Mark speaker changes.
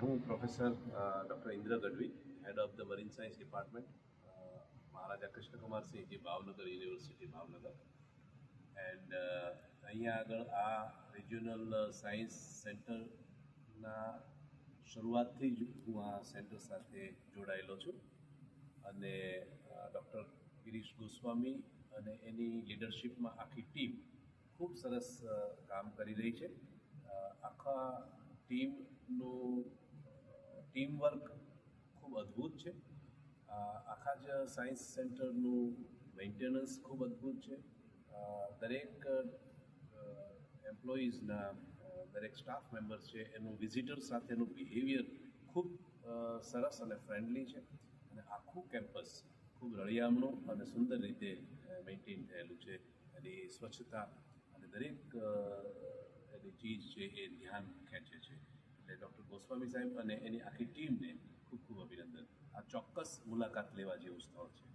Speaker 1: હું professor doctor Indra Gadhvi, head of the marine science department, Maharaja Krishnakumarsinhji Bhavnagar university Bhavnagar. And અહીંયા આગળ આ રિજિયોનલ સાયન્સ સેન્ટરના શરૂઆતથી જ હું આ સેન્ટર સાથે જોડાયેલો છું અને ડૉક્ટર ગિરીશ ગોસ્વામી અને એની લીડરશિપમાં આખી ટીમ ખૂબ સરસ કામ કરી રહી છે. આખા ટીમનું ટીમવર્ક ખૂબ અદ્ભુત છે. આખા જ સાયન્સ સેન્ટરનું મેન્ટેનન્સ ખૂબ અદ્ભુત છે. દરેક એમ્પ્લોઈઝના દરેક સ્ટાફ મેમ્બર્સ છે એનું વિઝિટર સાથેનું બિહેવિયર ખૂબ સરસ અને ફ્રેન્ડલી છે અને આખું કેમ્પસ ખૂબ રળિયામણું અને સુંદર રીતે મેન્ટેન થયેલું છે. એની સ્વચ્છતા અને દરેક એની ચીજ છે એ ધ્યાન ખેંચે છે. એટલે ડૉક્ટર ગોસ્વામી સાહેબ અને એની આખી ટીમને ખૂબ ખૂબ અભિનંદન. આ ચોક્કસ મુલાકાત લેવા જેવું સ્થળ છે.